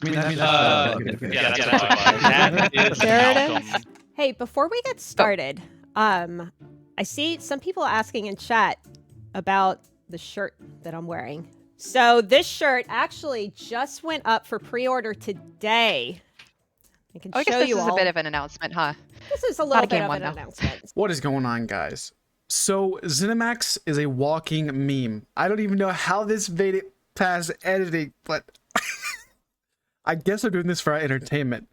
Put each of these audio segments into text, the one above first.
That is There it Malcolm. is. Hey, before we get started, I see some people asking in chat about the shirt that I'm wearing. So this shirt actually just went up for pre-order today. I can I guess show this you is all. a bit of an announcement, huh? This is a Not little a bit game of one, an though. announcement. What is going on, guys? So Zenimax is a walking meme. I don't even know how this made it past editing, but I guess I'm doing this for our entertainment.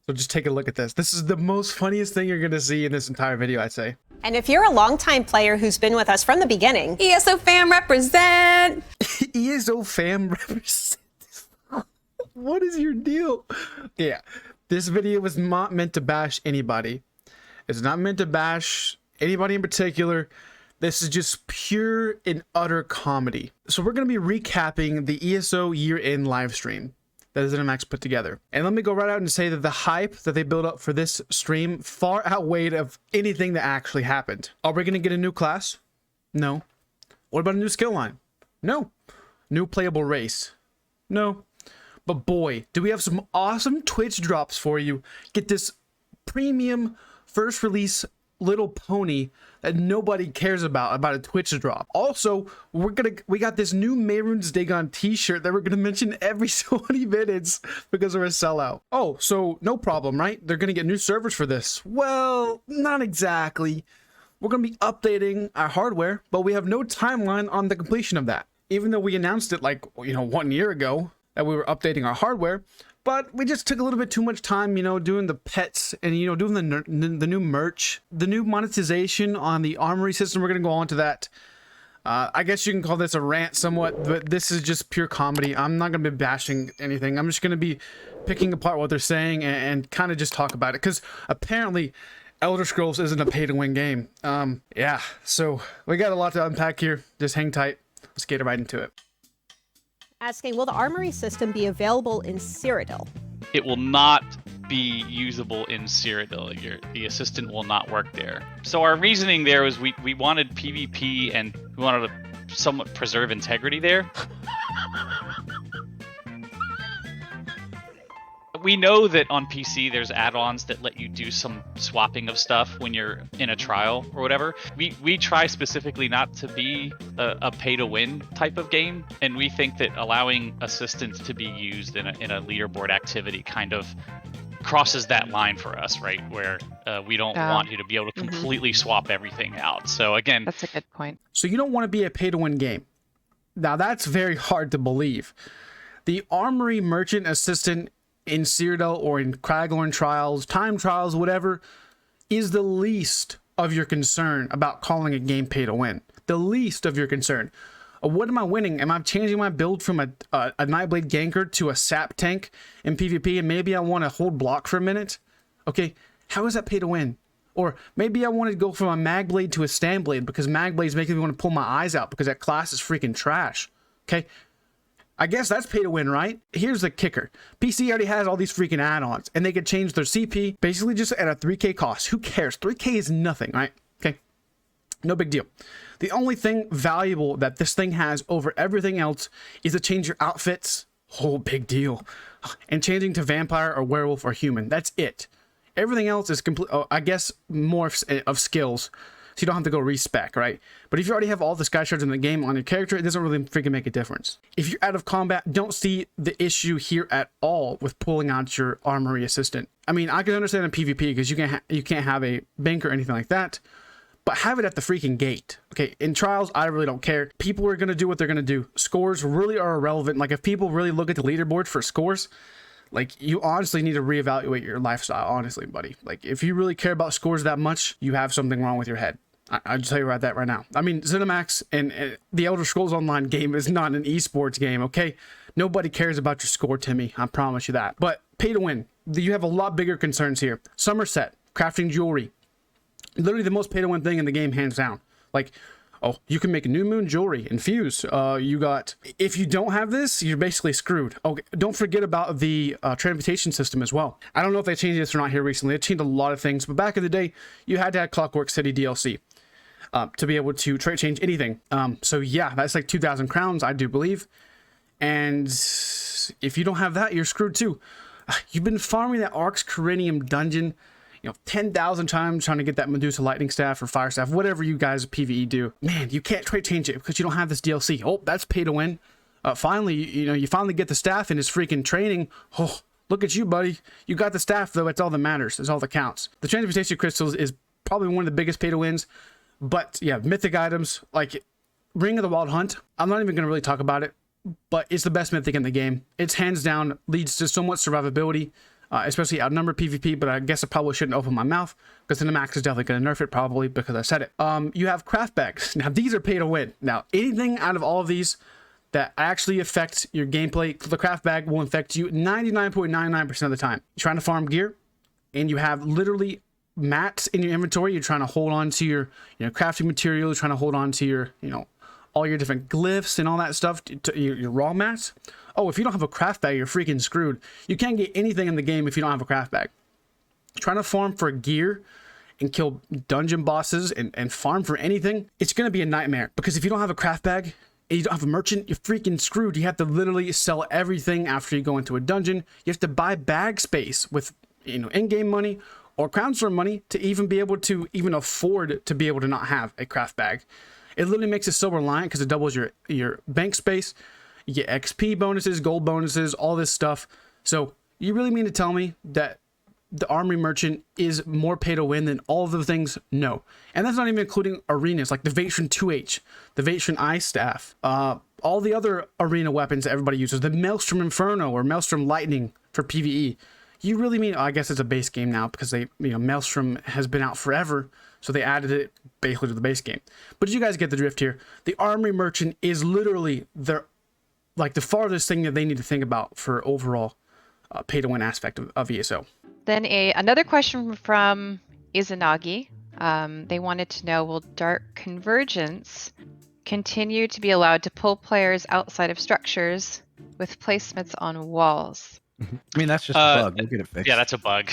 So just take a look at this. This is the most funniest thing you're gonna see in this entire video, I'd say. And if you're a longtime player who's been with us from the beginning, ESO fam represent. ESO fam represent. What is your deal? Yeah, this video was not meant to bash anybody. It's not meant to bash anybody in particular. This is just pure and utter comedy. So we're going to be recapping the ESO year-end live stream that Zenimax put together. And let me go right out and say that the hype that they built up for this stream far outweighed of anything that actually happened. Are we going to get a new class? No. What about a new skill line? No. New playable race? No. But boy, do we have some awesome Twitch drops for you. Get this premium first release little pony that nobody cares about a Twitch drop. Also, we got this new Mehrunes Dagon t-shirt that we're gonna mention every 20 minutes because we're a sellout. Oh, so no problem, right? They're gonna get new servers for this. Well, not exactly. We're gonna be updating our hardware, but we have no timeline on the completion of that. Even though we announced it like, 1 year ago that we were updating our hardware, but we just took a little bit too much time, doing the pets and, doing the new merch, the new monetization on the armory system. We're going to go on to that. I guess you can call this a rant somewhat, but this is just pure comedy. I'm not going to be bashing anything. I'm just going to be picking apart what they're saying and kind of just talk about it. Because apparently Elder Scrolls isn't a pay-to-win game. Yeah, so we got a lot to unpack here. Just hang tight. Let's get right into it. asking, will the armory system be available in Cyrodiil? It will not be usable in Cyrodiil. The assistant will not work there. So our reasoning there was we wanted PvP and we wanted to somewhat preserve integrity there. We know that on PC there's add-ons that let you do some swapping of stuff when you're in a trial or whatever. We try specifically not to be a pay-to-win type of game, and we think that allowing assistants to be used in a leaderboard activity kind of crosses that line for us, right? Where we don't want you to be able to completely swap everything out. So again, That's a good point. So you don't want to be a pay-to-win game. Now that's very hard to believe. The armory merchant assistant in Cyrodiil or in Craglorn trials, time trials, whatever, is the least of your concern about calling a game pay to win. The least of your concern. What am I winning? Am I changing my build from a Nightblade ganker to a sap tank in PvP, and maybe I want to hold block for a minute? Okay, how is that pay to win? Or maybe I want to go from a Magblade to a Standblade because Magblade's making me want to pull my eyes out because that class is freaking trash. Okay, I guess that's pay to win, right? Here's the kicker. PC already has all these freaking add-ons, and they could change their CP basically just at a 3K cost. Who cares? 3K is nothing, right? Okay, no big deal. The only thing valuable that this thing has over everything else is to change your outfits. Oh, big deal. And changing to vampire or werewolf or human. That's it. Everything else is complete. Oh, I guess more of skills, so you don't have to go respec, right? But if you already have all the sky shards in the game on your character, it doesn't really freaking make a difference. If you're out of combat, don't see the issue here at all with pulling out your armory assistant. I mean, I can understand in PvP because you can't have a bank or anything like that, but have it at the freaking gate. Okay, in trials, I really don't care. People are gonna do what they're gonna do. Scores really are irrelevant. Like if people really look at the leaderboard for scores, like you honestly need to reevaluate your lifestyle, honestly, buddy. Like if you really care about scores that much, you have something wrong with your head. I'll just tell you about that right now. I mean, Zenimax and the Elder Scrolls Online game is not an esports game, okay? Nobody cares about your score, Timmy. I promise you that. But pay to win. You have a lot bigger concerns here. Somerset, crafting jewelry. Literally the most pay to win thing in the game, hands down. Like, oh, you can make new moon jewelry, infuse. You got, if you don't have this, you're basically screwed. Okay, don't forget about the transportation system as well. I don't know if they changed this or not here recently. They changed a lot of things, but back in the day, you had to have Clockwork City DLC to be able to change anything. So yeah, that's like 2,000 crowns, I do believe. And space. If you don't have that, you're screwed too. You've been farming that Arx Corinium dungeon, 10,000 times trying to get that Medusa Lightning Staff or Fire Staff, whatever you guys PvE do. Man, you can't try to change it because you don't have this DLC. Oh, that's pay to win. Finally, you finally get the staff in his freaking training. Oh, look at you, buddy. You got the staff, though. That's all that matters. That's all that counts. The Transmutation Crystals is probably one of the biggest pay to wins. But yeah, mythic items like Ring of the Wild Hunt. I'm not even going to really talk about it, but it's the best mythic in the game. It's hands down leads to so much survivability, especially outnumbered PvP, but I guess I probably shouldn't open my mouth because Zenimax is definitely going to nerf it probably because I said it. You have craft bags. Now, these are pay to win. Now, anything out of all of these that actually affects your gameplay, the craft bag will affect you 99.99% of the time. You're trying to farm gear, and you have literally mats in your inventory. You're trying to hold on to your crafting materials, trying to hold on to your all your different glyphs and all that stuff, your raw mats. Oh, if you don't have a craft bag, you're freaking screwed. You can't get anything in the game if you don't have a craft bag. Trying to farm for gear and kill dungeon bosses and farm for anything, it's going to be a nightmare, because if you don't have a craft bag and you don't have a merchant, you're freaking screwed. You have to literally sell everything after you go into a dungeon. You have to buy bag space with in-game money or crown store money to even be able to even afford to be able to not have a craft bag. It literally makes it so reliant because it doubles your bank space. You get XP bonuses, gold bonuses, all this stuff. So you really mean to tell me that the Armory Merchant is more pay to win than all of the things? No. And that's not even including arenas like the Vatron 2H, the Vatron Ice Staff, all the other arena weapons that everybody uses, the Maelstrom Inferno or Maelstrom Lightning for PvE. You really mean, I guess it's a base game now because Maelstrom has been out forever, so they added it basically to the base game. But you guys get the drift here. The Armory Merchant is literally the farthest thing that they need to think about for overall pay to win aspect of ESO. Then another question from Izanagi. They wanted to know, will Dark Convergence continue to be allowed to pull players outside of structures with placements on walls? I mean, that's just a bug. We'll get it fixed. Yeah, that's a bug.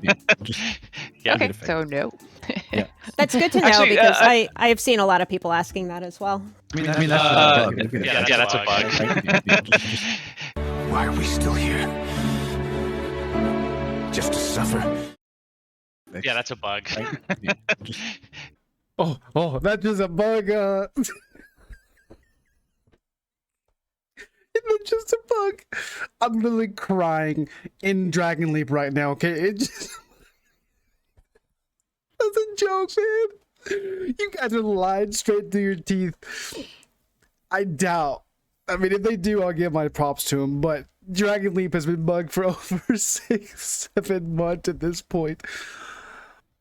Yeah. Okay, so no. Yeah. That's good to know. Actually, because I have seen a lot of people asking that as well. I mean, that's just a bug. We'll get it Yeah, fixed. that's a bug. Why are we still here? Just to suffer? Yeah, that's a bug. Oh, that's just a bug. It's just a bug. I'm literally crying in Dragon Leap right now, okay? It just... That's a joke, man. You guys are lying straight through your teeth. I doubt. I mean, if they do, I'll give my props to them, but Dragon Leap has been bugged for over 6-7 months at this point.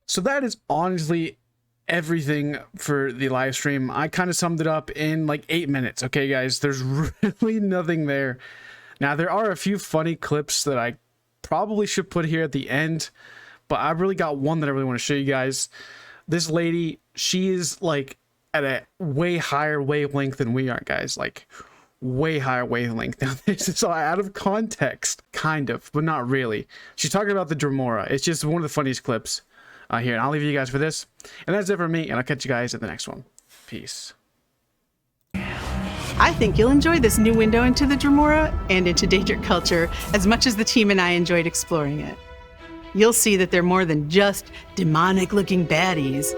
So that is honestly everything for the live stream. I kind of summed it up in like 8 minutes. Okay, guys, there's really nothing there. Now, there are a few funny clips that I probably should put here at the end, but I really got one that I really want to show you guys. This lady, she is like at a way higher wavelength than we are, guys. Like way higher wavelength. Now, this is all out of context, kind of, but not really. She's talking about the Dremora. It's just one of the funniest clips here, and I'll leave you guys for this. And that's it for me, and I'll catch you guys at the next one. Peace. I think you'll enjoy this new window into the Dremora and into Daedric culture as much as the team and I enjoyed exploring it. You'll see that they're more than just demonic-looking baddies.